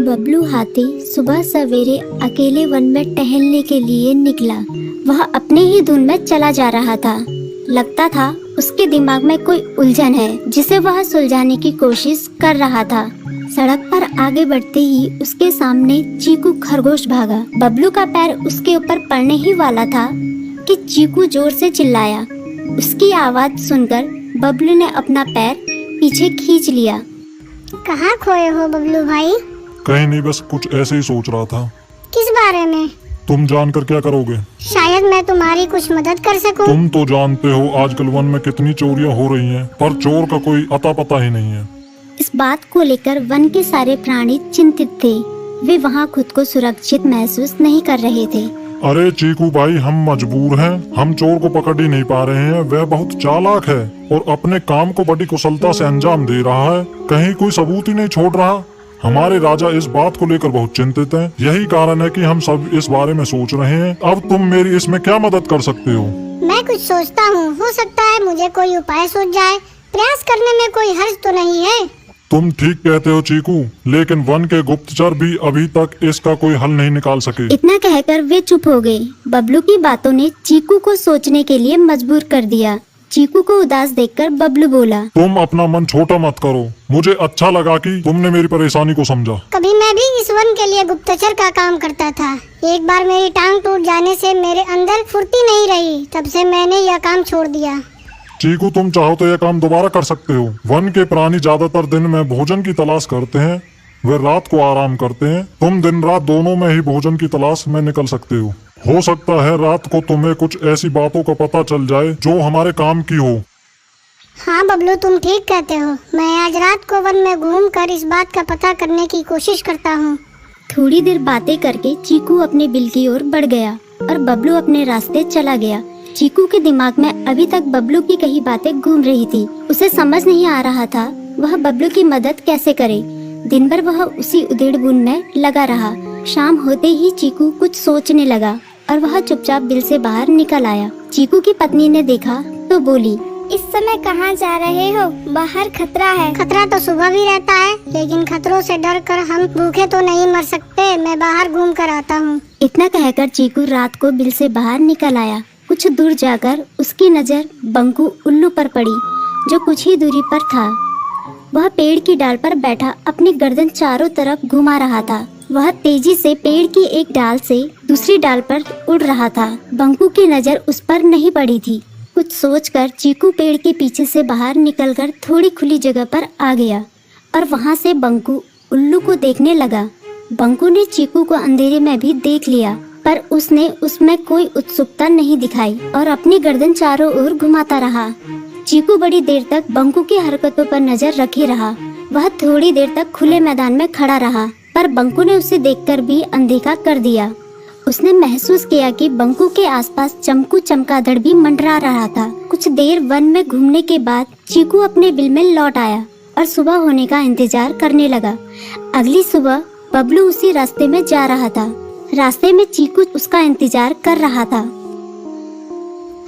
बबलू हाथी सुबह सवेरे अकेले वन में टहलने के लिए निकला। वह अपने ही धुन में चला जा रहा था। लगता था उसके दिमाग में कोई उलझन है जिसे वह सुलझाने की कोशिश कर रहा था। सड़क पर आगे बढ़ते ही उसके सामने चीकू खरगोश भागा। बबलू का पैर उसके ऊपर पड़ने ही वाला था कि चीकू जोर से चिल्लाया। उसकी आवाज सुनकर बबलू ने अपना पैर पीछे खींच लिया। कहाँ खोए हो बबलू भाई? कहीं नहीं, बस कुछ ऐसे ही सोच रहा था। किस बारे में? तुम जानकर क्या करोगे? शायद मैं तुम्हारी कुछ मदद कर सकूं। तुम तो जानते हो आजकल वन में कितनी चोरियां हो रही हैं, पर चोर का कोई अता पता ही नहीं है। इस बात को लेकर वन के सारे प्राणी चिंतित थे। वे वहाँ खुद को सुरक्षित महसूस नहीं कर रहे थे। अरे चीकू भाई, हम मजबूर हैं। हम चोर को पकड़ ही नहीं पा रहे हैं। वह बहुत चालाक है और अपने काम को बड़ी कुशलता से अंजाम दे रहा है। कहीं कोई सबूत ही नहीं छोड़ रहा। हमारे राजा इस बात को लेकर बहुत चिंतित हैं। यही कारण है कि हम सब इस बारे में सोच रहे हैं। अब तुम मेरी इसमें क्या मदद कर सकते हो? मैं कुछ सोचता हूँ, हो सकता है मुझे कोई उपाय सूझ जाए। प्रयास करने में कोई हर्ज तो नहीं है। तुम ठीक कहते हो चीकू, लेकिन वन के गुप्तचर भी अभी तक इसका कोई हल नहीं निकाल सके। इतना कहकर वे चुप हो गए। बबलू की बातों ने चीकू को सोचने के लिए मजबूर कर दिया। चीकू को उदास देखकर बबलू बोला, तुम अपना मन छोटा मत करो। मुझे अच्छा लगा कि तुमने मेरी परेशानी को समझा। कभी मैं भी इस वन के लिए गुप्तचर का काम करता था। एक बार मेरी टांग टूट जाने से मेरे अंदर फुर्ती नहीं रही। तब से मैंने यह काम छोड़ दिया। चीकू, तुम चाहो तो यह काम दोबारा कर सकते हो। वन के प्राणी ज्यादातर दिन में भोजन की तलाश करते हैं, वे रात को आराम करते हैं। तुम दिन रात दोनों में ही भोजन की तलाश में निकल सकते हो। हो सकता है रात को तुम्हें कुछ ऐसी बातों का पता चल जाए जो हमारे काम की हो। हाँ बबलू, तुम ठीक कहते हो। मैं आज रात को वन में घूमकर इस बात का पता करने की कोशिश करता हूँ। थोड़ी देर बातें करके चीकू अपने बिल की ओर बढ़ गया और बबलू अपने रास्ते चला गया। चीकू के दिमाग में अभी तक बबलू की कही बातें घूम रही थी। उसे समझ नहीं आ रहा था वह बबलू की मदद कैसे करे। दिन भर वह उसी उधेड़-बुन में लगा रहा। शाम होते ही चीकू कुछ सोचने लगा और वह चुपचाप बिल से बाहर निकल आया। चीकू की पत्नी ने देखा तो बोली, इस समय कहाँ जा रहे हो? बाहर खतरा है। खतरा तो सुबह भी रहता है, लेकिन खतरों से डर कर हम भूखे तो नहीं मर सकते। मैं बाहर घूम कर आता हूँ। इतना कहकर चीकू रात को बिल से बाहर निकल आया। कुछ दूर जाकर उसकी नजर बंकू उल्लू पर पड़ी, जो कुछ ही दूरी पर था। वह पेड़ की डाल पर बैठा अपनी गर्दन चारों तरफ घुमा रहा था। वह तेजी से पेड़ की एक डाल से दूसरी डाल पर उड़ रहा था। बंकू की नजर उस पर नहीं पड़ी थी। कुछ सोचकर चीकू पेड़ के पीछे से बाहर निकलकर थोड़ी खुली जगह पर आ गया और वहां से बंकू उल्लू को देखने लगा। बंकू ने चीकू को अंधेरे में भी देख लिया, पर उसने उसमें कोई उत्सुकता नहीं दिखाई और अपनी गर्दन चारों ओर घुमाता रहा। चीकू बड़ी देर तक बंकू की हरकतों पर नजर रखे रहा। वह थोड़ी देर तक खुले मैदान में खड़ा रहा, पर बंकू ने उसे देखकर भी अनदेखा कर दिया। उसने महसूस किया कि बंकू के आसपास चमकू चमगादड़ भी मंडरा रहा था। कुछ देर वन में घूमने के बाद चीकू अपने बिल में लौट आया और सुबह होने का इंतजार करने लगा। अगली सुबह बबलू उसी रास्ते में जा रहा था। रास्ते में चीकू उसका इंतजार कर रहा था।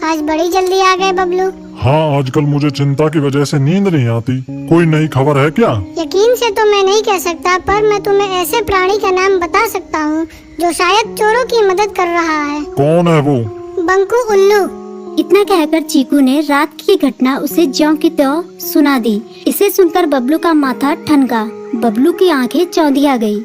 आज बड़ी जल्दी आ गए बबलू। हाँ, आजकल मुझे चिंता की वजह से नींद नहीं आती। कोई नई खबर है क्या? यकीन से तो मैं नहीं कह सकता, पर मैं तुम्हें ऐसे प्राणी का नाम बता सकता हूँ जो शायद चोरों की मदद कर रहा है। कौन है वो? बंकू उल्लू। इतना कहकर चीकू ने रात की घटना उसे ज्यों की त्यों सुना दी। इसे सुनकर बबलू का माथा ठनका। बबलू की आंखें चौंधिया गई।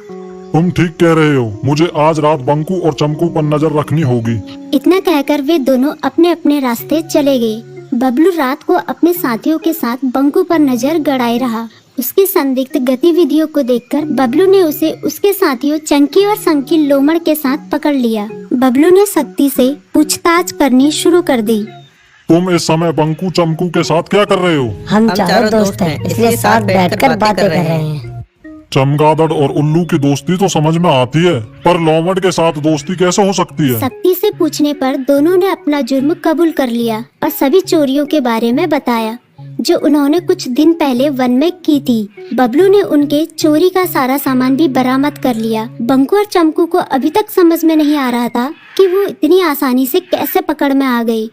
तुम ठीक कह रहे हो। मुझे आज रात बंकू और चमकू पर नजर रखनी होगी। इतना कहकर वे दोनों अपने अपने रास्ते चले गए। बबलू रात को अपने साथियों के साथ बंकू पर नजर गड़ाए रहा। उसकी संदिग्ध गतिविधियों को देखकर बबलू ने उसे उसके साथियों चंकी और संकी लोमड़ के साथ पकड़ लिया। बबलू ने सख्ती से पूछताछ करनी शुरू कर दी। तुम इस समय बंकू चमकू के साथ क्या कर रहे हो? हम चारों दोस्त हैं, इसलिए साथ बैठकर बातें कर रहे हैं। चमगादड़ और उल्लू की दोस्ती तो समझ में आती है, पर लोमड़ के साथ दोस्ती कैसे हो सकती है? सख्ती से पूछने पर दोनों ने अपना जुर्म कबूल कर लिया और सभी चोरियों के बारे में बताया जो उन्होंने कुछ दिन पहले वन में की थी। बबलू ने उनके चोरी का सारा सामान भी बरामद कर लिया। बंकू और चमकू को अभी तक समझ में नहीं आ रहा था कि वो इतनी आसानी से कैसे पकड़ में आ गई।